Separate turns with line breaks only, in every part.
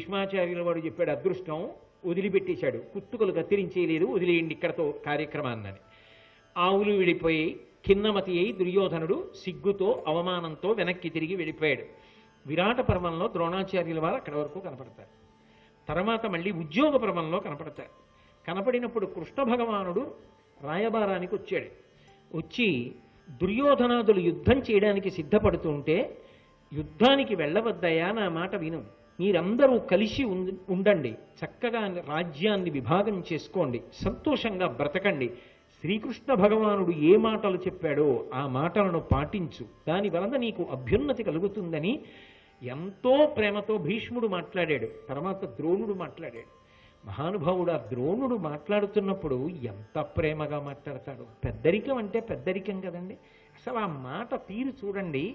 భీష్మాచార్యుల వాడు చెప్పాడు అదృష్టం, వదిలిపెట్టేశాడు, కుత్తుకలు కత్తిరించేయలేదు, వదిలేయండి ఇక్కడతో కార్యక్రమాన్నని. ఆవులు వెళ్ళిపోయి ఖిన్నమతి అయి దుర్యోధనుడు సిగ్గుతో అవమానంతో వెనక్కి తిరిగి వెళ్ళిపోయాడు. విరాట పర్వంలో ద్రోణాచార్యుల వారు అక్కడి వరకు కనపడతారు. తర్వాత మళ్ళీ ఉద్యోగ పర్వంలో కనపడతారు. కనపడినప్పుడు కృష్ణ భగవానుడు రాయబారానికి వచ్చాడు. వచ్చి దుర్యోధనాదులు యుద్ధం చేయడానికి సిద్ధపడుతుంటే, యుద్ధానికి వెళ్ళవద్దయా, నా మాట విను, మీరందరూ కలిసి ఉండండి, చక్కగా రాజ్యాన్ని విభాగం చేసుకోండి, సంతోషంగా బ్రతకండి, శ్రీకృష్ణ భగవానుడు ఏ మాటలు చెప్పాడో ఆ మాటలను పాటించు, దాని వలన నీకు అభ్యున్నతి కలుగుతుందని ఎంతో ప్రేమతో భీష్ముడు మాట్లాడాడు. తర్వాత ద్రోణుడు మాట్లాడాడు. మహానుభావుడు ఆ ద్రోణుడు మాట్లాడుతున్నప్పుడు ఎంత ప్రేమగా మాట్లాడతాడు. పెద్దరికం అంటే పెద్దరికం కదండి. అసలు ఆ మాట తీరు చూడండి.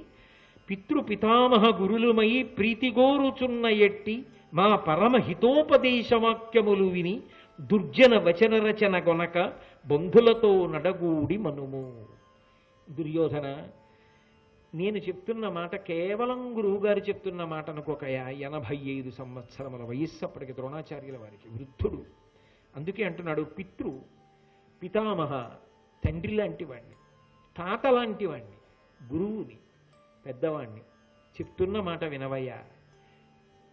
పితృపితామహ గురులుమై ప్రీతిగోరుచున్న ఎట్టి మా పరమ హితోపదేశవాక్యములు విని దుర్జన వచన రచన గొనక బంధులతో నడగూడి మనుము. దుర్యోధన, నేను చెప్తున్న మాట కేవలం గురువుగారు చెప్తున్న మాట అనుకోకయా. 85 సంవత్సరముల వయస్సు అప్పటికి ద్రోణాచార్యుల వారికి, వృద్ధుడు. అందుకే అంటున్నాడు, పితామహ తండ్రి లాంటి వాణ్ణి, తాత లాంటి వాణ్ణి, గురువుని, పెద్దవాణ్ణి, చెప్తున్న మాట వినవయ్యా.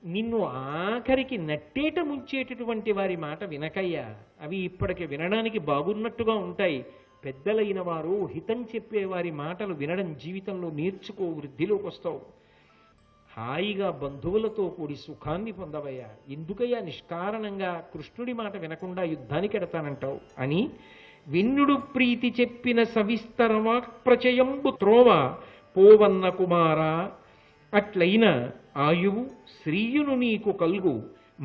నిన్ను ఆఖరికి నట్టేట ముంచేటటువంటి వారి మాట వినకయ్యా. అవి ఇప్పటికి వినడానికి బాగున్నట్టుగా ఉంటాయి. పెద్దలైన వారు హితం చెప్పే వారి మాటలు వినడం జీవితంలో నేర్చుకో, వృద్ధిలోకి వస్తావు. హాయిగా బంధువులతో కూడి సుఖాన్ని పొందవయ్యా. ఎందుకయ్యా నిష్కారణంగా కృష్ణుడి మాట వినకుండా యుద్ధానికి ఎడతానంటావు అని విన్నుడు ప్రీతి చెప్పిన సవిస్తర వాక్ప్రచయంబు త్రోవ పోవన్న కుమారా, అట్లైన ఆయువు శ్రీయును నీకు కల్గు,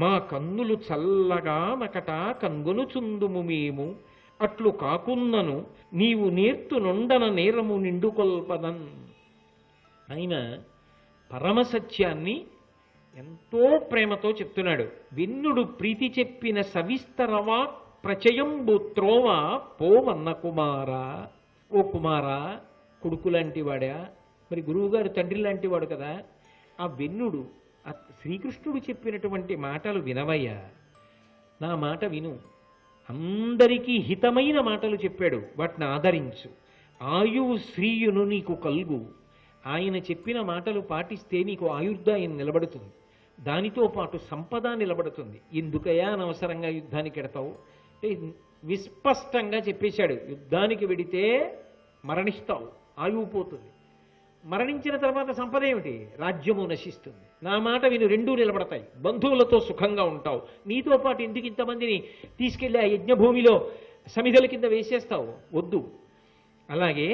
మా కన్నులు చల్లగా నకట కన్గొనుచుందుము మేము, అట్లు కాకున్నను నీవు నేర్తునుండన నేరము నిండుకొల్పదన్. ఆయన పరమసత్యాన్ని ఎంతో ప్రేమతో చెప్తున్నాడు. విన్నుడు ప్రీతి చెప్పిన సవిస్తరవా ప్రచయంబు త్రోవ పోవన్న కుమారా. ఓ కుమారా, కొడుకు లాంటి వాడా, మరి గురువుగారు తండ్రి లాంటి వాడు కదా. ఆ వెన్నుడు, ఆ శ్రీకృష్ణుడు చెప్పినటువంటి మాటలు వినవయ్యా. నా మాట విను. అందరికీ హితమైన మాటలు చెప్పాడు, వాటిని ఆదరించు. ఆయువు శ్రీయును నీకు కల్గు. ఆయన చెప్పిన మాటలు పాటిస్తే నీకు ఆయుర్దాయం నిలబడుతుంది, దానితో పాటు సంపద నిలబడుతుంది. ఎందుకయ్యా అనవసరంగా యుద్ధానికి ఎడతావు అంటే విస్పష్టంగా చెప్పేశాడు. యుద్ధానికి వెడితే మరణిస్తావు, ఆయువు పోతుంది. మరణించిన తర్వాత సంపద ఏమిటి? రాజ్యము నశిస్తుంది. నా మాట విను, రెండూ నిలబడతాయి. బంధువులతో సుఖంగా ఉంటావు. నీతో పాటు ఎందుకు ఇంతమందిని తీసుకెళ్ళి ఆ యజ్ఞభూమిలో సమిధల కింద వేసేస్తావు? వద్దు. అలాగే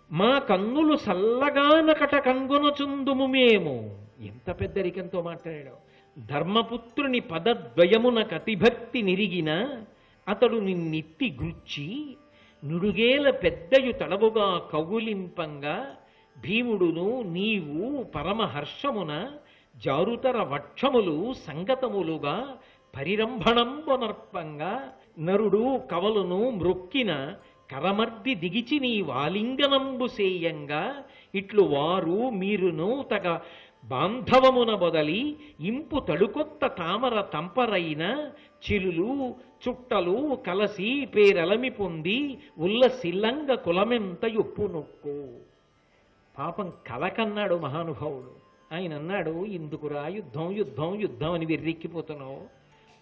మా కన్నులు సల్లగానకట కన్గొనచుందుము మేము. ఎంత పెద్దరికంతో మాట్లాడాడు. ధర్మపుత్రుని పదద్వయమున కతిభక్తి నిరిగిన అతడు నిన్నెత్తి గుచ్చి నుడుగేల పెద్దయు తడవుగా కౌగులింపంగా భీముడును నీవు పరమహర్షమున జారుతర వక్షములు సంగతములుగా పరిరంభణంబొనర్పంగా నరుడు కవలును మ్రొక్కిన కరమర్ది దిగిచి నీ వాలింగనంబు సేయంగా ఇట్లు వారు మీరును తగ బాంధవమున బొదలి ఇంపు తడుకొత్త తామర తంపరైన చిలులు చుట్టలు కలసి పేరలమి పొంది ఉల్లసిల్లంగ కులమెంత యొప్పు నొక్కు. పాపం కలకన్నాడు మహానుభావుడు. ఆయన అన్నాడు, ఎందుకురా యుద్ధం యుద్ధం యుద్ధం అని వెర్రెక్కిపోతున్నావు?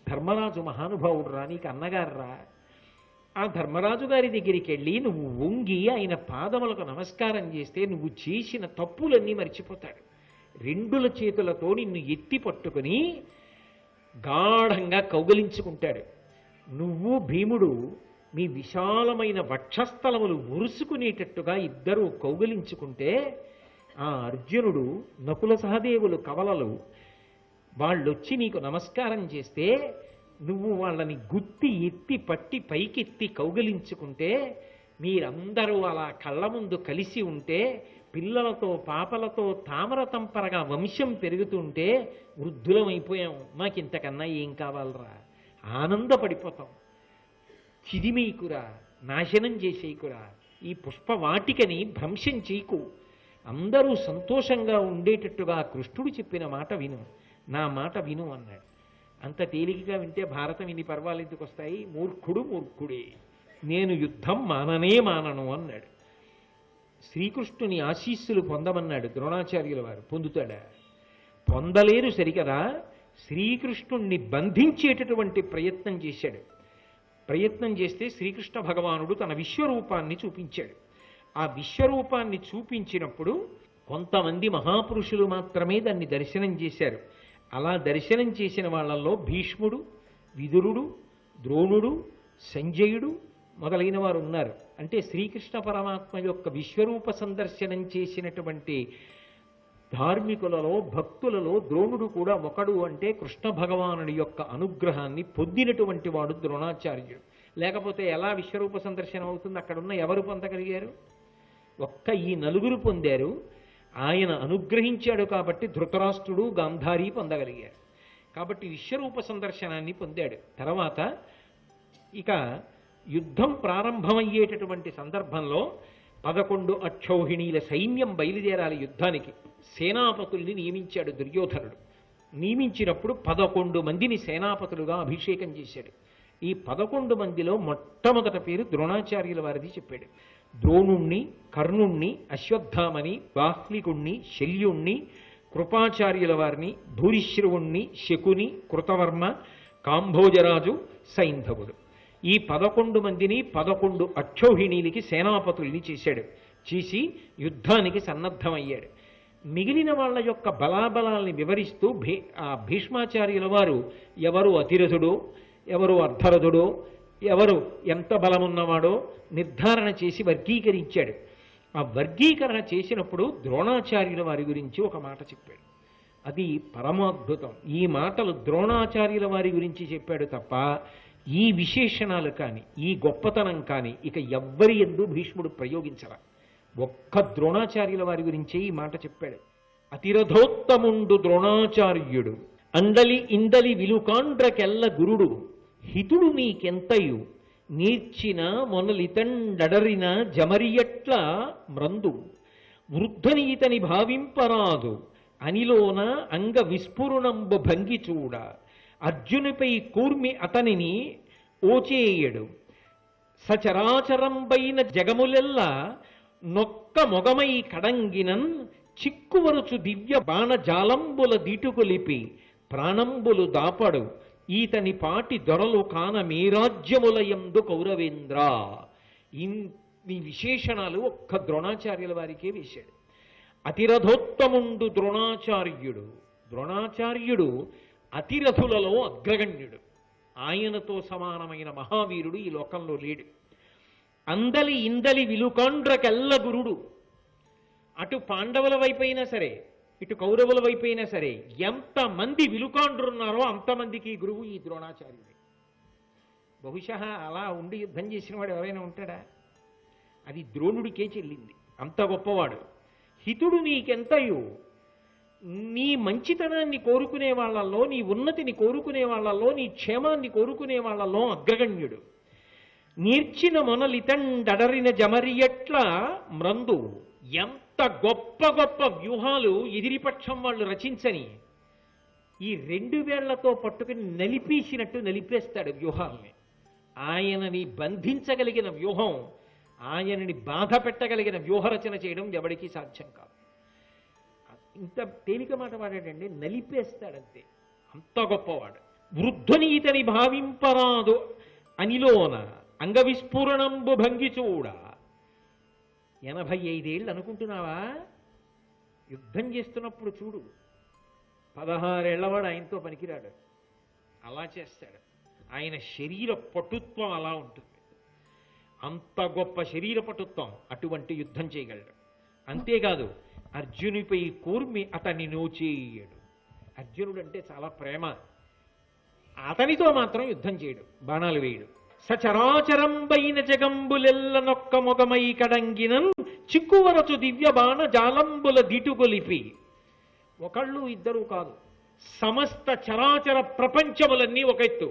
ధర్మరాజు మహానుభావుడు రా, నీకు అన్నగారు రా. ఆ ధర్మరాజు గారి దగ్గరికి వెళ్ళి నువ్వు వంగి ఆయన పాదములకు నమస్కారం చేస్తే నువ్వు చేసిన తప్పులన్నీ మర్చిపోతాడు. రెండుల చేతులతో నిన్ను ఎత్తి పట్టుకుని గాఢంగా కౌగలించుకుంటాడు. నువ్వు భీముడు మీ విశాలమైన వక్షస్థలములు మురుసుకునేటట్టుగా ఇద్దరూ కౌగలించుకుంటే ఆ అర్జునుడు నకుల సహదేవులు కవలలు వాళ్ళొచ్చి నీకు నమస్కారం చేస్తే నువ్వు వాళ్ళని గుత్తి ఎత్తి పట్టి పైకెత్తి కౌగలించుకుంటే మీరందరూ అలా కళ్ళ ముందు కలిసి ఉంటే పిల్లలతో పాపలతో తామర తంపరగా వంశం పెరుగుతుంటే వృద్ధులమైపోయాం, మాకింతకన్నా ఏం కావాలరా, ఆనందపడిపోతాం. చిదిమీకురా, నాశనం చేసేయకురా, ఈ పుష్పవాటికని భ్రంశం చేయకు, అందరూ సంతోషంగా ఉండేటట్టుగా కృష్ణుడు చెప్పిన మాట విను. నా మాట విను అన్నాడు. అంత తేలికగా వింటే భారతం ఇన్ని పర్వాలు ఎందుకు వస్తాయి? మూర్ఖుడు మూర్ఖుడే, నేను యుద్ధం మాననే మానను అన్నాడు. శ్రీకృష్ణుని ఆశీస్సులు పొందమన్నాడు ద్రోణాచార్యుల వారు. పొందుతాడా? పొందలేరు సరికదా. శ్రీకృష్ణుణ్ణి బంధించేటటువంటి ప్రయత్నం చేశాడు. ప్రయత్నం చేస్తే శ్రీకృష్ణ భగవానుడు తన విశ్వరూపాన్ని చూపించాడు. ఆ విశ్వరూపాన్ని చూపించినప్పుడు కొంతమంది మహాపురుషులు మాత్రమే దాన్ని దర్శనం చేశారు. అలా దర్శనం చేసిన వాళ్ళల్లో భీష్ముడు, విదురుడు, ద్రోణుడు, సంజయుడు మొదలైన వారు ఉన్నారు. అంటే శ్రీకృష్ణ పరమాత్మ యొక్క విశ్వరూప సందర్శనం చేసినటువంటి ధార్మికులలో, భక్తులలో ద్రోణుడు కూడా ఒకడు. అంటే కృష్ణ భగవానుడి యొక్క అనుగ్రహాన్ని పొందినటువంటి వాడు ద్రోణాచార్యుడు. లేకపోతే ఎలా విశ్వరూప సందర్శనం అవుతుంది? అక్కడున్న ఎవరు పొందగలిగారు? ఒక్క ఈ నలుగురు పొందారు. ఆయన అనుగ్రహించాడు కాబట్టి ధృతరాష్ట్రుడు, గాంధారి పొందగలిగారు. కాబట్టి విశ్వరూప సందర్శనాన్ని పొందాడు. తర్వాత ఇక యుద్ధం ప్రారంభమయ్యేటటువంటి సందర్భంలో 11 అక్షౌహిణీల సైన్యం బయలుదేరాలి యుద్ధానికి. సేనాపతుల్ని నియమించాడు దుర్యోధనుడు. నియమించినప్పుడు 11 మందిని సేనాపతులుగా అభిషేకం చేశాడు. ఈ 11 మందిలో మొట్టమొదట పేరు ద్రోణాచార్యుల వారిది చెప్పాడు. ద్రోణుణ్ణి, కర్ణుణ్ణి, అశ్వత్థామని, బాహ్లికుణ్ణి, శల్యుణ్ణి, కృపాచార్యుల వారిని, భూరిశ్రవుణ్ణి, శకుని, కృతవర్మ, కాంభోజరాజు, సైంధవుడు. ఈ 11 మందిని 11 అక్షౌహిణీలకి సేనాపతుల్ని చేశాడు. చేసి యుద్ధానికి సన్నద్ధమయ్యాడు. మిగిలిన వాళ్ళ యొక్క బలాబలాల్ని వివరిస్తూ భీష్మాచార్యుల వారు ఎవరు అతిరథుడో, ఎవరు అర్ధరథుడో, ఎవరు ఎంత బలమున్నవాడో నిర్ధారణ చేసి వర్గీకరించాడు. ఆ వర్గీకరణ చేసినప్పుడు ద్రోణాచార్యుల వారి గురించి ఒక మాట చెప్పాడు. అది పరమాద్భుతం. ఈ మాటలు ద్రోణాచార్యుల వారి గురించి చెప్పాడు తప్ప ఈ విశేషణాలు కానీ, ఈ గొప్పతనం కానీ ఇక ఎవ్వరి యందు భీష్ముడు ప్రయోగించరా. ఒక్క ద్రోణాచార్యుల వారి గురించే ఈ మాట చెప్పాడు. అతిరథోత్తముండు ద్రోణాచార్యుడు, అండలి ఇందలి విలుకాండ్రకెల్ల గురుడు, హితుడు నీకెంతయు నీర్చిన మొనలితండరిన జమరియట్ల మ్రందు, వృద్ధని ఇతని భావింపరాదు అనిలోన అంగ విస్ఫురణంబు భంగి చూడ, అర్జునిపై కూర్మి అతనిని ఓచేయడు, సచరాచరంబైన జగములెల్ల నొక్క మొగమై కడంగినన్, చిక్కువరుచు దివ్య బాణజాలంబుల దీటుకొలిపి ప్రాణంబులు దాపడు, ఈతని పాటి దొరలు కాన మీరాజ్యములయందు కౌరవేంద్ర. ఈ విశేషణాలు ఒక్క ద్రోణాచార్యుల వారికే వేశాడు. అతిరథోత్తముండు ద్రోణాచార్యుడు. ద్రోణాచార్యుడు అతిరథులలో అగ్రగణ్యుడు. ఆయనతో సమానమైన మహావీరుడు ఈ లోకంలో లేడు. అందలి ఇందలి విలుకాండ్రకెల్ల గురుడు. అటు పాండవుల వైపైనా సరే, ఇటు కౌరవుల వైపైనా సరే, ఎంతమంది విలుకాండ్రున్నారో అంతమందికి గురువు ఈ ద్రోణాచార్యుడే. బహుశా అలా ఉండి యుద్ధం చేసిన వాడు ఎవరైనా ఉంటాడా? అది ద్రోణుడికే చెల్లింది. అంత గొప్పవాడు. హితుడు నీకెంతయు, నీ మంచితనాన్ని కోరుకునే వాళ్ళల్లో, నీ ఉన్నతిని కోరుకునే వాళ్ళల్లో, నీ క్షేమాన్ని కోరుకునే వాళ్ళల్లో అగ్రగణ్యుడు. నీర్చిన మొనలితండరిన జమరియట్ల మ్రందు. ఎంత గొప్ప గొప్ప వ్యూహాలు ఎదిరిపక్షం వాళ్ళు రచించని ఈ 2 వేళ్లతో పట్టుకుని నలిపేసినట్టు నలిపేస్తాడు వ్యూహాల్ని. ఆయనని బంధించగలిగిన వ్యూహం, ఆయనని బాధ పెట్టగలిగిన వ్యూహరచన చేయడం ఎవరికీ సాధ్యం కాదు. ఇంత తేలిక మాట వాడాడండి, నలిపేస్తాడంతే. అంత గొప్పవాడు. వృద్ధుని ఇతని భావింపరాదు అనిలోన అంగవిస్ఫురణంబు భంగి చూడ. 85 ఏళ్ళు అనుకుంటున్నావా? యుద్ధం చేస్తున్నప్పుడు చూడు, 16 ఏళ్లవాడు ఆయనతో పనికిరాడు. అలా చేస్తాడు. ఆయన శరీర పటుత్వం అలా ఉంటుంది. అంత గొప్ప శరీర పటుత్వం. అటువంటి యుద్ధం చేయగలడు. అంతేకాదు, అర్జునిపై కూర్మి అతన్ని నోచేయడు. అర్జునుడు అంటే చాలా ప్రేమ. అతనితో మాత్రం యుద్ధం చేయడు, బాణాలు వేయడు. సచరాచరంబైన జగంబులెల్ల నొక్క మొగమై కడంగినం, చిక్కువరచు దివ్య బాణ జాలంబుల దిటుగొలిపి. ఒకళ్ళు ఇద్దరు కాదు, సమస్త చరాచర ప్రపంచములన్నీ ఒక ఎత్తు.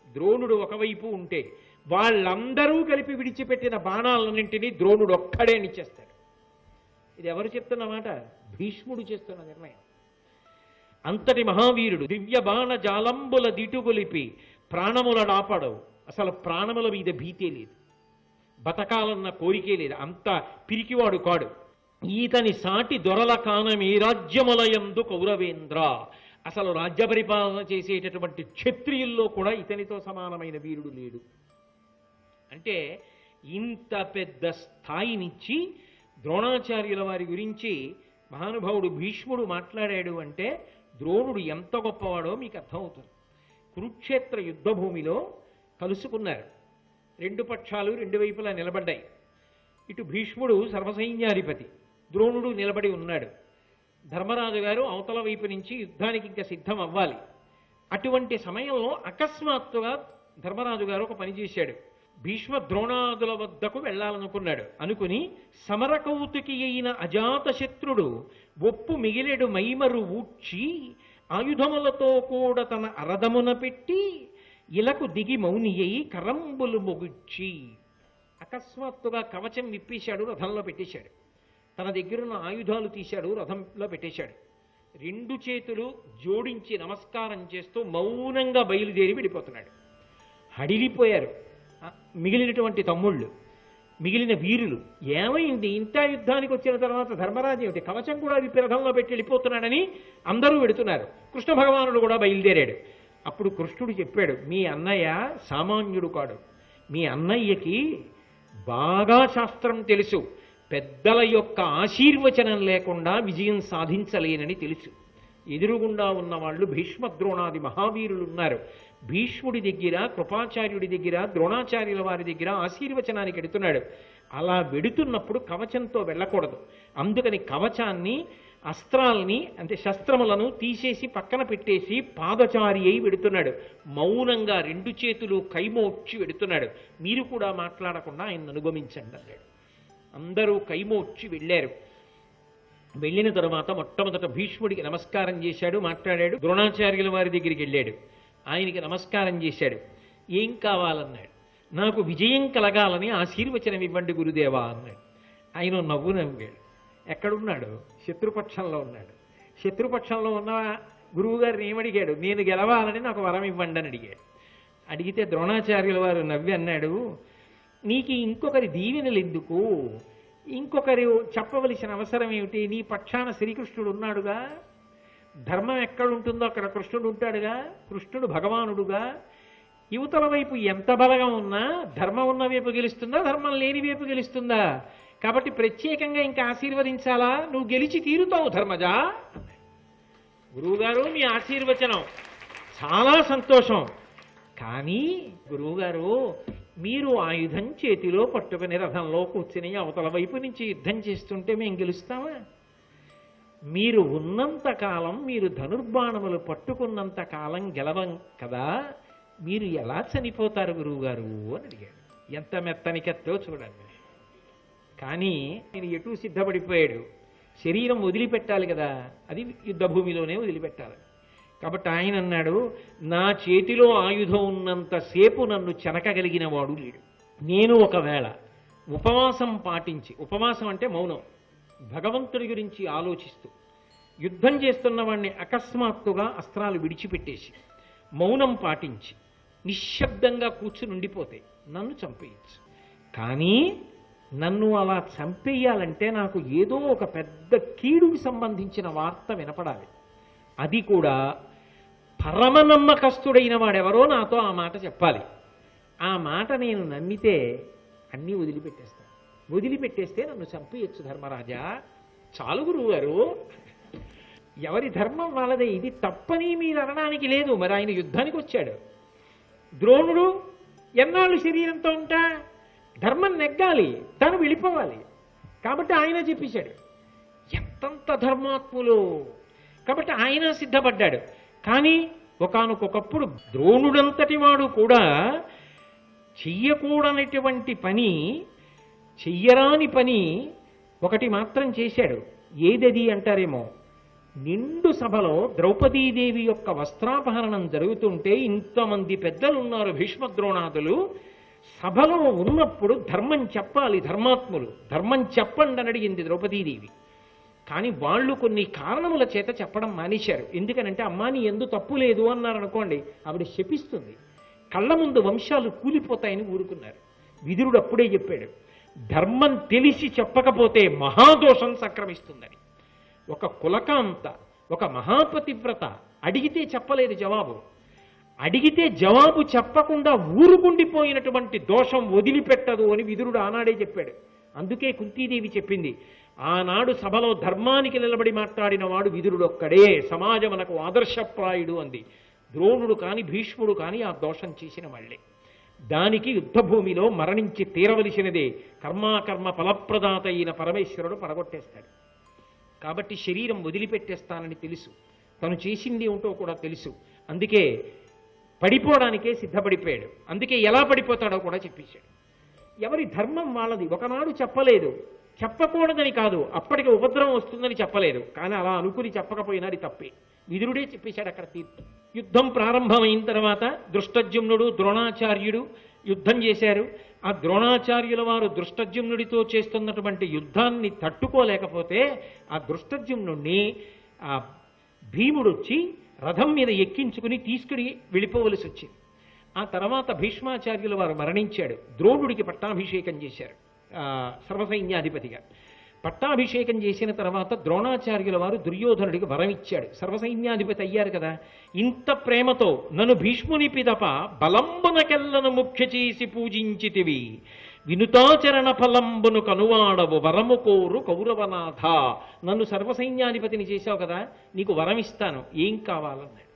ద్రోణుడు ఒకవైపు ఉంటే వాళ్ళందరూ కలిపి విడిచిపెట్టిన బాణాలన్నింటినీ ద్రోణుడు ఒక్కడే నిచ్చేస్తాడు. ఇది ఎవరు చెప్తున్న మాట? భీష్ముడు చేస్తున్న నిర్ణయం. అంతటి మహావీరుడు దివ్య బాణ జాలంబుల దిటుగొలిపి ప్రాణములడాపడవు. అసలు ప్రాణముల మీద భీతే లేదు, బతకాలన్న కోరికే లేదు, అంత పిరికివాడు కాడు. ఈతని సాటి దొరల కానమే రాజ్యములయందు కౌరవేంద్ర. అసలు రాజ్య పరిపాలన చేసేటటువంటి క్షత్రియుల్లో కూడా ఇతనితో సమానమైన వీరుడు లేడు. అంటే ఇంత పెద్ద స్థాయినిచ్చి ద్రోణాచార్యుల వారి గురించి మహానుభావుడు భీష్ముడు మాట్లాడాడు అంటే ద్రోణుడు ఎంత గొప్పవాడో మీకు అర్థమవుతుంది. కురుక్షేత్ర యుద్ధ భూమిలో కలుసుకున్నారు. రెండు పక్షాలు రెండు వైపులా నిలబడ్డాయి. ఇటు భీష్ముడు సర్వసైన్యాధిపతి, ద్రోణుడు నిలబడి ఉన్నాడు. ధర్మరాజు గారు అవతల వైపు నుంచి యుద్ధానికి ఇంకా సిద్ధం అవ్వాలి. అటువంటి సమయంలో అకస్మాత్తుగా ధర్మరాజు గారు ఒక పని చేశాడు. భీష్మ ద్రోణాదుల వద్దకు వెళ్ళాలనుకున్నాడు. అనుకుని సమరకౌతుకి అయిన అజాతశత్రుడు ఒప్పు మిగిలెడు మైమరు ఊడ్చి ఆయుధములతో కూడా తన అరదమున పెట్టి ఇలకు దిగి మౌని అయి కరంబులు మొగుచ్చి. అకస్మాత్తుగా కవచం విప్పేశాడు, రథంలో పెట్టేశాడు. తన దగ్గరున్న ఆయుధాలు తీశాడు, రథంలో పెట్టేశాడు. రెండు చేతులు జోడించి నమస్కారం చేస్తూ మౌనంగా బయలుదేరి వెళ్ళిపోతున్నాడు. హడిలిపోయారు మిగిలినటువంటి తమ్ముళ్ళు, మిగిలిన వీరులు. ఏమైంది ఇంత యుద్ధానికి వచ్చిన తర్వాత ధర్మరాజు ఏమిటి కవచం కూడా విప్పి రథంలో పెట్టి వెళ్ళిపోతున్నాడని అందరూ వెడుతున్నారు. కృష్ణ భగవానుడు కూడా బయలుదేరాడు. అప్పుడు కృష్ణుడు చెప్పాడు, మీ అన్నయ్య సామాన్యుడు కాడు, మీ అన్నయ్యకి బాగా శాస్త్రం తెలుసు, పెద్దల యొక్క ఆశీర్వచనం లేకుండా విజయం సాధించలేనని తెలుసు. ఎదురుగుండా ఉన్న వాళ్ళు భీష్మద్రోణాది మహావీరులు ఉన్నారు. భీష్ముడి దగ్గర, కృపాచార్యుడి దగ్గర, ద్రోణాచార్యుల వారి దగ్గర ఆశీర్వచనానికి ఎడుతున్నాడు. అలా వెడుతున్నప్పుడు కవచంతో వెళ్ళకూడదు. అందుకని కవచాన్ని, అస్త్రాల్ని అంటే శస్త్రములను తీసేసి పక్కన పెట్టేసి పాదచారి అయి వెడుతున్నాడు. మౌనంగా రెండు చేతులు కైమోడ్చి వెడుతున్నాడు. మీరు కూడా మాట్లాడకుండా ఆయన అనుగమించండి అన్నాడు. అందరూ కైమోడ్చి వెళ్ళారు. వెళ్ళిన తర్వాత మొట్టమొదట భీష్ముడికి నమస్కారం చేశాడు, మాట్లాడాడు. ద్రోణాచార్యుల వారి దగ్గరికి వెళ్ళాడు, ఆయనకి నమస్కారం చేశాడు. ఏం కావాలన్నాడు. నాకు విజయం కలగాలని ఆశీర్వచనం ఇవ్వండి గురుదేవా అన్నాడు. ఆయన నవ్వు నవ్వాడు. ఎక్కడున్నాడు? శత్రుపక్షంలో ఉన్నాడు. శత్రుపక్షంలో ఉన్న గురువుగారిని ఏమడిగాడు? నేను గెలవాలని నాకు వరం ఇవ్వండి అని అడిగాడు. అడిగితే ద్రోణాచార్యుల వారు నవ్వి అన్నాడు, నీకు ఇంకొకరి దీవెనలు ఎందుకు? ఇంకొకరు చెప్పవలసిన అవసరం ఏమిటి? నీ పక్షాన శ్రీకృష్ణుడు ఉన్నాడుగా. ధర్మం ఎక్కడుంటుందో అక్కడ కృష్ణుడు ఉంటాడుగా. కృష్ణుడు భగవానుడుగా. యువతల వైపు ఎంత బలగం ఉన్నా ధర్మం ఉన్న వైపు గెలుస్తుందా, ధర్మం లేని వైపు గెలుస్తుందా? కాబట్టి ప్రత్యేకంగా ఇంకా ఆశీర్వదించాలా? నువ్వు గెలిచి తీరుతావు ధర్మజా. గురువుగారు మీ ఆశీర్వచనం చాలా సంతోషం, కానీ గురువుగారు మీరు ఆయుధం చేతిలో పట్టుకుని రథంలో కూర్చుని అవతల వైపు నుంచి యుద్ధం చేస్తుంటే మేము గెలుస్తామా? మీరు ఉన్నంత కాలం, మీరు ధనుర్బాణములు పట్టుకున్నంత కాలం గెలవం కదా, మీరు ఎలా చనిపోతారు గురువుగారు అని అడిగాడు. ఎంత మెత్తని కత్తో చూడండి. కానీ నేను ఎటూ సిద్ధపడిపోయాడు. శరీరం వదిలిపెట్టాలి కదా, అది యుద్ధభూమిలోనే వదిలిపెట్టాలి. కాబట్టి ఆయన అన్నాడు, నా చేతిలో ఆయుధం ఉన్నంతసేపు నన్ను చెనకగలిగిన వాడు లేడు. నేను ఒకవేళ ఉపవాసం పాటించి, ఉపవాసం అంటే మౌనం, భగవంతుడి గురించి ఆలోచిస్తూ యుద్ధం చేస్తున్న వాడిని అకస్మాత్తుగా అస్త్రాలు విడిచిపెట్టేసి మౌనం పాటించి నిశ్శబ్దంగా కూర్చుని ఉండిపోతే నన్ను చంపేయచ్చు. కానీ నన్ను అలా చంపేయాలంటే నాకు ఏదో ఒక పెద్ద కీడుకి సంబంధించిన వార్త వినపడాలి. అది కూడా పరమ నమ్మకస్తుడైన వాడెవరో నాతో ఆ మాట చెప్పాలి. ఆ మాట నేను నమ్మితే అన్నీ వదిలిపెట్టేస్తాను. వదిలిపెట్టేస్తే నన్ను చంపేయచ్చు ధర్మరాజా. చాలు గురువుగారు, ఎవరి ధర్మం వాళ్ళదే. ఇది తప్పని మీరు అనడానికి లేదు. మరి ఆయన యుద్ధానికి వచ్చాడు. ద్రోణుడు ఎన్నాళ్ళు శరీరంతో ఉంటా? ధర్మం నెగ్గాలి, తను వెళ్ళిపోవాలి. కాబట్టి ఆయన చెప్పేశాడు. ఎంతంత ధర్మాత్ములు! కాబట్టి ఆయన సిద్ధపడ్డాడు. కానీ ఒకానొకప్పుడు ద్రోణుడంతటి వాడు కూడా చెయ్యకూడనటువంటి పని, చెయ్యరాని పని ఒకటి మాత్రం చేశాడు. ఏదది అంటారేమో, నిండు సభలో ద్రౌపదీదేవి యొక్క వస్త్రాపహరణం జరుగుతుంటే ఇంతమంది పెద్దలున్నారు భీష్మద్రోణాదులు. సభలో ఉన్నప్పుడు ధర్మం చెప్పాలి ధర్మాత్ములు. ధర్మం చెప్పండి అని అడిగింది ద్రౌపదీదేవి. కానీ వాళ్ళు కొన్ని కారణముల చేత చెప్పడం మానేశారు. ఎందుకనంటే అమ్మా నీ ఎందు తప్పు లేదు అన్నారనుకోండి, ఆవిడ శపిస్తుంది, కళ్ళ ముందు వంశాలు కూలిపోతాయని ఊరుకున్నారు. విదురుడు అప్పుడే చెప్పాడు, ధర్మం తెలిసి చెప్పకపోతే మహాదోషం సంక్రమిస్తుందని. ఒక కులకాంత, ఒక మహాపతివ్రత అడిగితే చెప్పలేదు జవాబు, అడిగితే జవాబు చెప్పకుండా ఊరుకుండిపోయినటువంటి దోషం వదిలిపెట్టదు అని విదురుడు ఆనాడే చెప్పాడు. అందుకే కుంతీదేవి చెప్పింది, ఆనాడు సభలో ధర్మానికి నిలబడి మాట్లాడిన వాడు విదురుడు ఒక్కడే, సమాజమునకు ఆదర్శప్రాయుడు అంది. ద్రోణుడు కాని భీష్ముడు కాని ఆ దోషం చేసిన వాళ్ళే. దానికి యుద్ధభూమిలో మరణించి తీరవలసినదే. కర్మాకర్మ ఫలప్రదాత అయిన పరమేశ్వరుడు పడగొట్టేస్తాడు. కాబట్టి శరీరం వదిలిపెట్టేస్తానని తెలుసు, తను చేసింది ఏమిటో కూడా తెలుసు. అందుకే పడిపోవడానికే సిద్ధపడిపోయాడు. అందుకే ఎలా పడిపోతాడో కూడా చెప్పేశాడు. ఎవరి ధర్మం వాళ్ళది. ఒకనాడు చెప్పలేదు, చెప్పకూడదని కాదు, అప్పటికి ఉపద్రవం వస్తుందని చెప్పలేదు, కానీ అలా అనుకుని చెప్పకపోయినది తప్పే. విదురుడే చెప్పేశాడు అక్కడ తీర్పు. యుద్ధం ప్రారంభమైన తర్వాత దృష్టజ్యుమ్నుడు ద్రోణాచార్యుడు యుద్ధం చేశారు. ఆ ద్రోణాచార్యుల వారు దృష్టజ్యుమ్నుడితో చేస్తున్నటువంటి యుద్ధాన్ని తట్టుకోలేకపోతే ఆ దృష్టజ్యుమ్నుడిని ఆ భీముడు వచ్చి రథం మీద ఎక్కించుకుని తీసుకుని వెళ్ళిపోవలసి వచ్చింది. ఆ తర్వాత భీష్మాచార్యుల వారు మరణించాడు. ద్రోణుడికి పట్టాభిషేకం చేశారు సర్వసైన్యాధిపతిగా. పట్టాభిషేకం చేసిన తర్వాత ద్రోణాచార్యుల వారు దుర్యోధనుడికి వరం ఇచ్చాడు. సర్వసైన్యాధిపతి అయ్యారు కదా, ఇంత ప్రేమతో నన్ను భీష్ముని పిదప బలంబునకెల్లను ముఖ్య చేసి పూజించితివి, వినుతాచరణ ఫలంబును కనువాడవు వరము కోరు కౌరవనాథ. నన్ను సర్వసైన్యాధిపతిని చేశావు కదా, నీకు వరం ఇస్తాను, ఏం కావాలన్నాడు.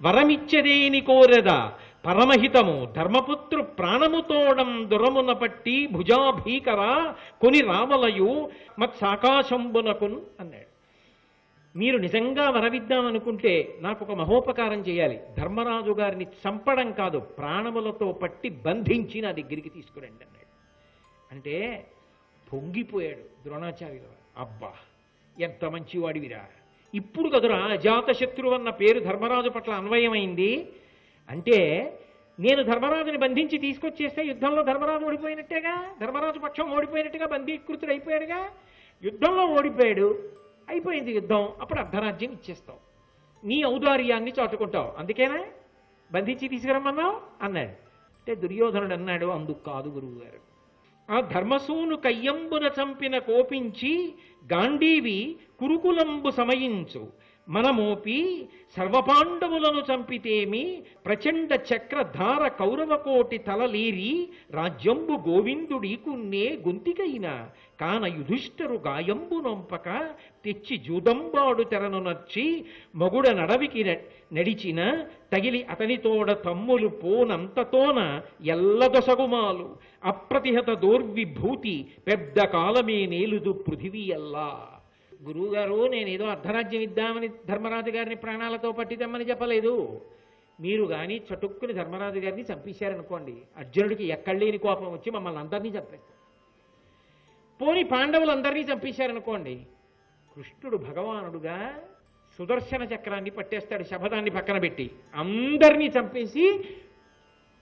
వరమిచ్చదేని కోరెదా పరమహితము ధర్మపుత్రు ప్రాణముతోడం దురమున పట్టి భుజాభీకర కొని రావలయు మత్సాకాశంబునకున్ అన్నాడు. మీరు నిజంగా వరవిద్దామనుకుంటే నాకు ఒక మహోపకారం చేయాలి. ధర్మరాజు గారిని చంపడం కాదు, ప్రాణములతో పట్టి బంధించి నా దగ్గరికి తీసుకురండి అన్నాడు. అంటే పొంగిపోయాడు ద్రోణాచార్యుల వారు. అబ్బా ఎంత మంచివాడివిరా, ఇప్పుడు కదురా అజాతశత్రువు అన్న పేరు ధర్మరాజు పట్ల అన్వయమైంది. అంటే నేను ధర్మరాజుని బంధించి తీసుకొచ్చేస్తే యుద్ధంలో ధర్మరాజు ఓడిపోయినట్టేగా, ధర్మరాజు పక్షం ఓడిపోయినట్టుగా, బంధీకృతుడు అయిపోయాడుగా. యుద్ధంలో ఓడిపోయాడు, అయిపోయింది యుద్ధం, అప్పుడు అర్ధరాజ్యం ఇచ్చేస్తావు, నీ ఔదార్యాన్ని చాటుకుంటావు, అందుకేనా బంధించి తీసుకురమ్మన్నావు అన్నాడు. అంటే దుర్యోధనుడు అన్నాడు, అందుకు కాదు గురువు గారు, ఆ ధర్మసూను కయ్యంబున చంపిన కోపించి గాంధీవి కురుకులంబు సమయించు మనమోపి సర్వపాండవులను చంపితేమి ప్రచండ చక్రధార కౌరవకోటి తలలీరి రాజ్యంబు గోవిందుడీకున్నే గొంతికైన కాన యుధిష్ఠరు గాయంబు నొంపక తెచ్చి జూదంబాడు తెరను నచ్చి మగుడ నడవికి నడిచిన తగిలి అతనితోడ తమ్ములు పోనంతతోన ఎల్లదొసగుమాలు అప్రతిహత దోర్విభూతి పెద్ద కాలమే నేలుదు పృథివీ అల్లా. గురువుగారు నేనేదో అర్ధరాజ్యం ఇద్దామని ధర్మరాజు గారిని ప్రాణాలతో పట్టిద్దామని చెప్పలేదు. మీరు కానీ చటుక్కుని ధర్మరాజు గారిని చంపేశారనుకోండి, అర్జునుడికి ఎక్కడలేని కోపం వచ్చి మమ్మల్ని అందరినీ చంపేస్తారు. పోని పాండవులందరినీ చంపేశారనుకోండి, కృష్ణుడు భగవానుడుగా సుదర్శన చక్రాన్ని పట్టేస్తాడు, శపథాన్ని పక్కన పెట్టి అందరినీ చంపేసి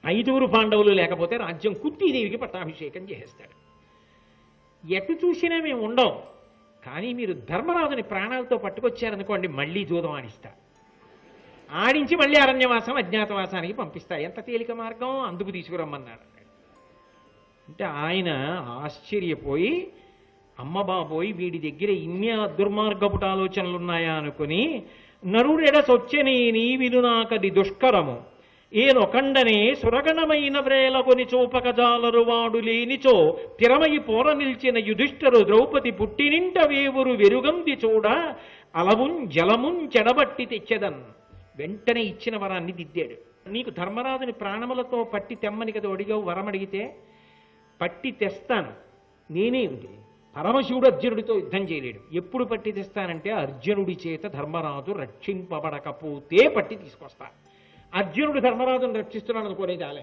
5 పాండవులు లేకపోతే రాజ్యం కుంతీదేవికి పట్టాభిషేకం చేసేస్తాడు. ఎటు చూసినా మేము ఉండం. కానీ మీరు ధర్మరాజుని ప్రాణాలతో పట్టుకొచ్చారనుకోండి, మళ్ళీ జూదం ఆడిస్తా, ఆడించి మళ్ళీ అరణ్యవాసం అజ్ఞాతవాసానికి పంపిస్తా. ఎంత తేలిక మార్గం, అందుకు తీసుకురమ్మన్నాడు. అంటే ఆయన ఆశ్చర్యపోయి, అమ్మ బాబోయ్ వీడి దగ్గర ఇన్ని దుర్మార్గపుట ఆలోచనలున్నాయా అనుకుని, నరుడెడ సొచ్చని నీ వినునాకది దుష్కరము ఏనొకండనే సురగణమైన వ్రేలకొని చూపకజాలరు వాడు లేనిచో తిరమై పోర నిల్చిన యుధిష్ఠరు ద్రౌపది పుట్టినింట వేవురు వెరుగంది చూడ అలవున్ జలమున్ చెడబట్టి తెచ్చెదన్. వెంటనే ఇచ్చిన వరాన్ని దిద్దాడు. నీకు ధర్మరాజుని ప్రాణములతో పట్టి తెమ్మని కదా అడిగావు, వరం అడిగితే పట్టి తెస్తాను. నేనేమిటి, పరమశివుడు అర్జునుడితో యుద్ధం చేయలేడు. ఎప్పుడు పట్టి తెస్తానంటే అర్జునుడి చేత ధర్మరాజు రక్షింపబడకపోతే పట్టి తీసుకొస్తా. అర్జునుడు ధర్మరాజును రక్షిస్తున్నాడు అనుకోలేదు ఆలే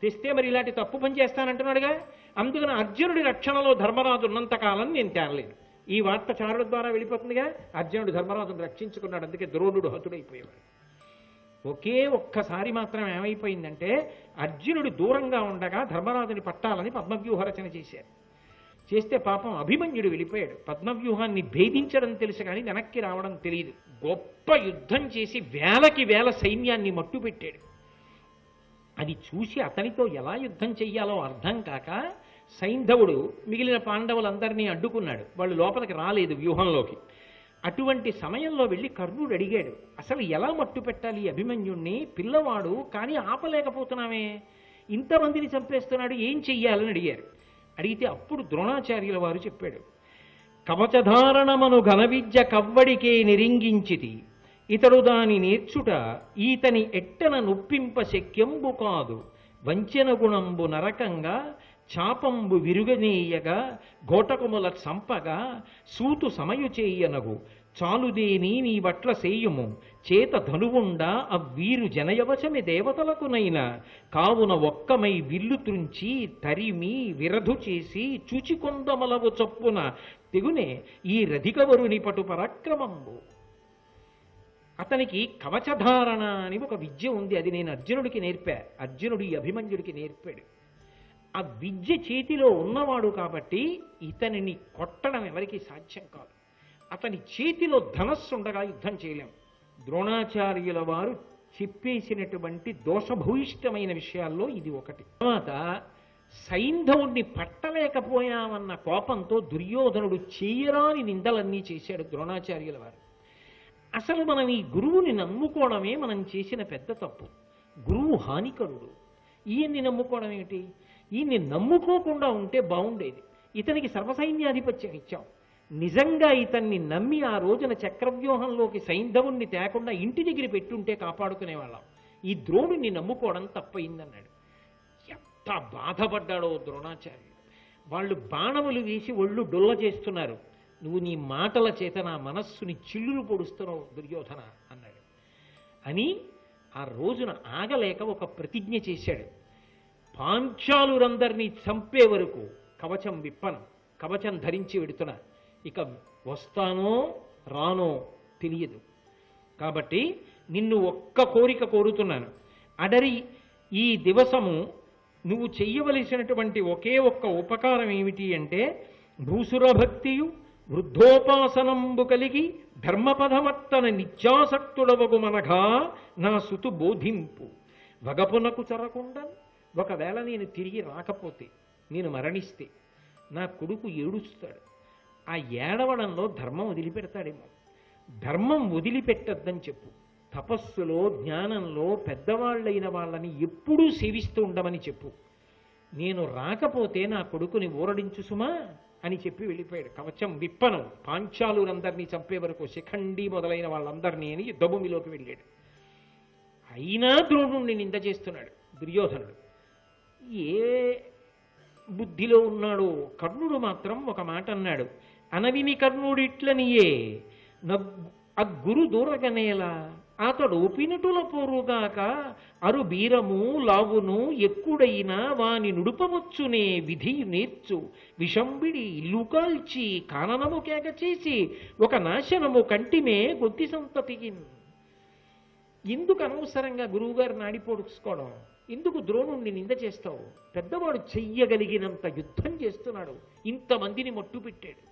తెస్తే మరి ఇలాంటి తప్పు పని చేస్తానంటున్నాడుగా. అందుకని అర్జునుడి రక్షణలో ధర్మరాజు ఉన్నంతకాలం నేను తేరలేదు. ఈ వార్త చారుల ద్వారా వెళ్ళిపోతుందిగా, అర్జునుడు ధర్మరాజును రక్షించుకున్నాడు, అందుకే ద్రోణుడు హతుడైపోయేవాడు. ఒకే ఒక్కసారి మాత్రం ఏమైపోయిందంటే, అర్జునుడు దూరంగా ఉండగా ధర్మరాజుని పట్టాలని పద్మవ్యూహ రచన చేశారు. చేస్తే పాపం అభిమన్యుడు వెళ్ళిపోయాడు. పద్మవ్యూహాన్ని భేదించడం తెలుసు కానీ వెనక్కి రావడం తెలియదు. గొప్ప యుద్ధం చేసి వేలకి వేల సైన్యాన్ని మట్టుపెట్టాడు. అది చూసి అతనితో ఎలా యుద్ధం చెయ్యాలో అర్థం కాక సైంధవుడు మిగిలిన పాండవులందరినీ అడ్డుకున్నాడు. వాళ్ళు లోపలికి రాలేదు వ్యూహంలోకి. అటువంటి సమయంలో వెళ్ళి కర్ణుడు అడిగాడు, అసలు ఎలా మట్టు పెట్టాలి అభిమన్యుణ్ణి? పిల్లవాడు కానీ ఆపలేకపోతున్నామే, ఇంతమందిని చంపేస్తున్నాడు, ఏం చెయ్యాలని అడిగారు. అడిగితే అప్పుడు ద్రోణాచార్యుల వారు చెప్పాడు, కవచధారణమను ఘనవిద్య కవ్వడికే నిరింగించితి, ఇతడు దాని నేర్చుట ఈతని ఎట్టన నొప్పింప శక్యంబు కాదు, వంచెన గుణంబు నరకంగా చాపంబు విరుగనీయగా గోటకముల సంపగా సూతు సమయు చేయనగు చాలుదేని నీ వట్ల సేయుము చేత ధనువుండా అవ్వీరు జనయవచమి దేవతలకునైనా కావున ఒక్కమై విల్లు త్రుంచి తరిమి విరధు చేసి చూచికొందమలవు చొప్పున తెగునే ఈ రధికవరుని పటు పరాక్రమంబు. అతనికి కవచధారణ అని ఒక విద్య ఉంది, అది నేను అర్జునుడికి నేర్పా. అర్జునుడు ఈ అభిమన్యుడికి నేర్పాడు. ఆ విద్య చేతిలో ఉన్నవాడు కాబట్టి ఇతనిని కొట్టడం ఎవరికి సాధ్యం కాదు. అతని చేతిలో ధనస్సు ఉండగా యుద్ధం చేయలేం. ద్రోణాచార్యుల వారు చెప్పేసినటువంటి దోషభూయిష్టమైన విషయాల్లో ఇది ఒకటి. తర్వాత సైంధవుణ్ణి పట్టలేకపోయామన్న కోపంతో దుర్యోధనుడు చేయరాని నిందలన్నీ చేశాడు ద్రోణాచార్యుల వారు. అసలు మనం ఈ గురువుని నమ్ముకోవడమే మనం చేసిన పెద్ద తప్పు. గురువు హానికరుడు. ఈయన్ని నమ్ముకోవడం ఏమిటి? ఈయన్ని నమ్ముకోకుండా ఉంటే బాగుండేది. ఇతనికి సర్వసైన్యాధిపత్యం ఇచ్చాం. నిజంగా ఇతన్ని నమ్మి ఆ రోజున చక్రవ్యూహంలోకి సైంధవుణ్ణి తేకుండా ఇంటి దగ్గర పెట్టుంటే కాపాడుకునేవాళ్ళం. ఈ ద్రోణుణ్ణి నమ్ముకోవడం తప్పయిందన్నాడు. ఎంత బాధపడ్డాడో ద్రోణాచార్యుడు. వాళ్ళు బాణములు వేసి ఒళ్ళు డొల్ల చేస్తున్నారు, నువ్వు నీ మాటల చేత నా మనస్సుని చిల్లులు పొడుస్తున్నావు దుర్యోధన అన్నాడు. అని ఆ రోజున ఆగలేక ఒక ప్రతిజ్ఞ చేశాడు, పాంచాలురందరినీ చంపే వరకు కవచం విప్పను, కవచం ధరించి వెడుతున్నా, ఇక వస్తానో రానో తెలియదు, కాబట్టి నిన్ను ఒక్క కోరిక కోరుతున్నాను. అడరి ఈ దివసము నువ్వు చెయ్యవలసినటువంటి ఒకే ఒక్క ఉపకారం ఏమిటి అంటే, భూసురభక్తియు వృద్ధోపాసనంబు కలిగి ధర్మపదవర్తన నిత్యాసక్తుడవగు మనగా నా సుతు బోధింపు, వగపునకు చరకుండా ఒకవేళ నేను తిరిగి రాకపోతే, నేను మరణిస్తే నా కొడుకు ఏడుస్తాడు. ఆ ఏడవడంలో ధర్మం వదిలిపెడతాడేమో. ధర్మం వదిలిపెట్టద్దని చెప్పు. తపస్సులో జ్ఞానంలో పెద్దవాళ్ళైన వాళ్ళని ఎప్పుడూ సేవిస్తూ ఉండమని చెప్పు. నేను రాకపోతే నా కొడుకుని ఊరడించు సుమా అని చెప్పి వెళ్ళిపోయాడు. కవచం విప్పను, పాంచాలురందరినీ చంపే వరకు, శిఖండి మొదలైన వాళ్ళందరినీ అని యుద్ధభూమిలోకి వెళ్ళాడు. అయినా ద్రోణుణ్ణి నింద చేస్తున్నాడు దుర్యోధనుడు. ఏ బుద్ధిలో ఉన్నాడో. కర్ణుడు మాత్రం ఒక మాట అన్నాడు, అనవిని కర్ణుడిట్లనియే అగ్గురు దూరగనేలా అతడు పినుటుల పోరుగాక అరు బీరము లావును ఎక్కుడైనా వాని నుడుపవచ్చునే విధి నేర్చు విషంబిడి ఇల్లు కాల్చి కాననము కేక చేసి ఒక నాశనము కంటిమే గొత్తి సంతతికి. ఎందుకు అనవసరంగా గురువుగారు నాడిపోడుకోవడం? ఎందుకు ద్రోణుణ్ణి నింద చేస్తావు? పెద్దవాడు చెయ్యగలిగినంత యుద్ధం చేస్తున్నాడు, ఇంతమందిని మట్టు పెట్టాడు.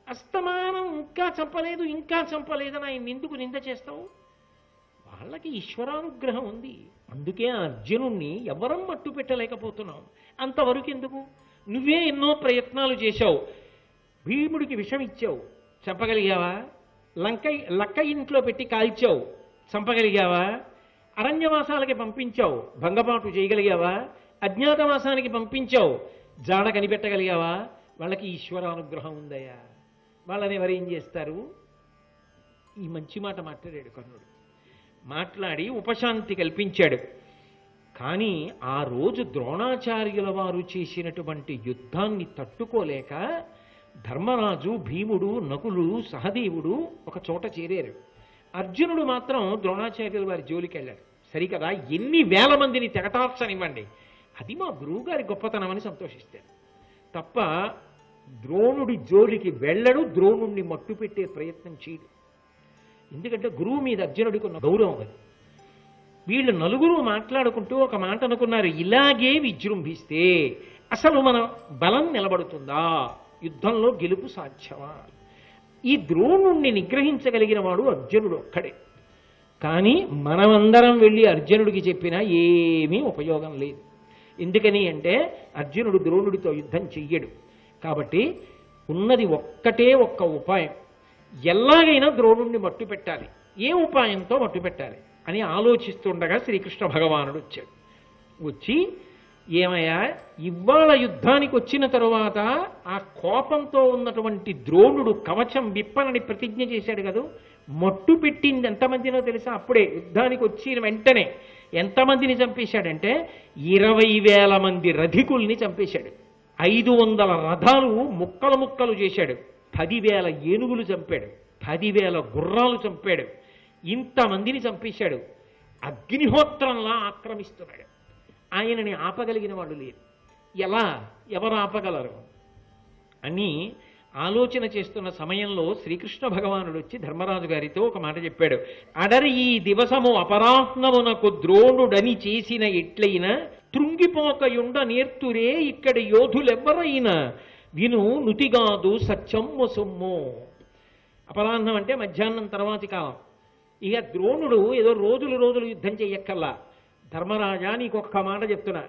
అస్తమానం ఇంకా చంపలేదు ఇంకా చంపలేదని ఆయన ఎందుకు నింద చేస్తావు? వాళ్ళకి ఈశ్వరానుగ్రహం ఉంది. అందుకే ఆ అర్జునుణ్ణి ఎవరం మట్టు పెట్టలేకపోతున్నాం. అంతవరకు ఎందుకు? నువ్వే ఎన్నో ప్రయత్నాలు చేశావు. భీముడికి విషం ఇచ్చావు, చంపగలిగావా? లక్క ఇంట్లో పెట్టి కాల్చావు, చంపగలిగావా? అరణ్యవాసాలకి పంపించావు, భంగపాటు చేయగలిగావా? అజ్ఞాతవాసానికి పంపించావు, జాడ కనిపెట్టగలిగావా? వాళ్ళకి ఈశ్వరానుగ్రహం ఉందయ్యా, వాళ్ళని ఎవరేం చేస్తారు? ఈ మంచి మాట మాట్లాడాడు కర్ణుడు. మాట్లాడి ఉపశాంతి కల్పించాడు. కానీ ఆ రోజు ద్రోణాచార్యుల వారు చేసినటువంటి యుద్ధాన్ని తట్టుకోలేక ధర్మరాజు, భీముడు, నకులు, సహదేవుడు ఒక చోట చేరారు. అర్జునుడు మాత్రం ద్రోణాచార్యుల వారి జోలికి వెళ్ళాడు. సరికదా, ఎన్ని వేల మందిని తెగటార్చనివ్వండి, అది మా గురువుగారి గొప్పతనం అని సంతోషిస్తాడు తప్ప ద్రోణుడి జోలికి వెళ్ళడు, ద్రోణుణ్ణి మట్టు పెట్టే ప్రయత్నం చేయడు. ఎందుకంటే గురువు మీద అర్జునుడికి ఉన్న గౌరవం అది. వీళ్ళు నలుగురు మాట్లాడుకుంటూ ఒక మాట అనుకున్నారు, ఇలాగే విజృంభిస్తే అసలు మన బలం నిలబడుతుందా? యుద్ధంలో గెలుపు సాధ్యమా? ఈ ద్రోణుణ్ణి నిగ్రహించగలిగిన వాడు అర్జునుడు ఒక్కడే. కానీ మనమందరం వెళ్ళి అర్జునుడికి చెప్పినా ఏమీ ఉపయోగం లేదు. ఎందుకని అంటే అర్జునుడు ద్రోణుడితో యుద్ధం చెయ్యడు. కాబట్టి ఉన్నది ఒక్కటే ఒక్క ఉపాయం. ఎలాగైనా ద్రోణుణ్ణి మట్టు పెట్టాలి, ఏ ఉపాయంతో మట్టు పెట్టాలి అని ఆలోచిస్తుండగా శ్రీకృష్ణ భగవానుడు వచ్చాడు. వచ్చి, ఏమయ్యా, ఇవాళ యుద్ధానికి వచ్చిన తరువాత ఆ కోపంతో ఉన్నటువంటి ద్రోణుడు కవచం విప్పనని ప్రతిజ్ఞ చేశాడు కదా, మట్టు పెట్టింది ఎంతమందినో తెలుసా? అప్పుడే యుద్ధానికి వచ్చిన వెంటనే ఎంతమందిని చంపేశాడంటే 20,000 మంది రధికుల్ని చంపేశాడు. 500 రథాలు ముక్కలు ముక్కలు చేశాడు. 10,000 ఏనుగులు చంపాడు. 10,000 గుర్రాలు చంపాడు. ఇంతమందిని చంపేశాడు. అగ్నిహోత్రంలా ఆక్రమిస్తున్నాడు. ఆయనని ఆపగలిగిన వాళ్ళు లేరు. ఎవరు ఆపగలరు అని ఆలోచన చేస్తున్న సమయంలో శ్రీకృష్ణ భగవానుడు వచ్చి ధర్మరాజు గారితో ఒక మాట చెప్పాడు. అడరి ఈ దివసము అపరాహ్నమునకు ద్రోణుడని చేసిన ఎట్లయినా తృంగిపోకయుండ నేర్తురే ఇక్కడి యోధులెవ్వరైనా విను నుతిగాదు సత్యమ్ము సొమ్ము. అపరాహ్నం అంటే మధ్యాహ్నం తర్వాతి కాలం. ఇక ద్రోణుడు ఏదో రోజులు యుద్ధం చెయ్యక్కల్లా. ధర్మరాజా, నీకు ఒక్క మాట చెప్తున్నా,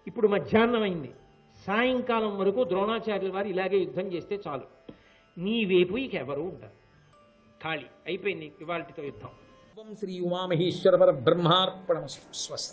ఇప్పుడు మధ్యాహ్నం అయింది, సాయంకాలం వరకు ద్రోణాచార్యుల వారు ఇలాగే యుద్ధం చేస్తే చాలు, నీ వైపు ఇక ఎవరు ఉంటారు, ఖాళీ అయిపోయింది ఇవాళతో యుద్ధం.
శ్రీ ఉమామహేశ్వర పరబ్రహ్మార్పణమస్తు. స్వస్తి.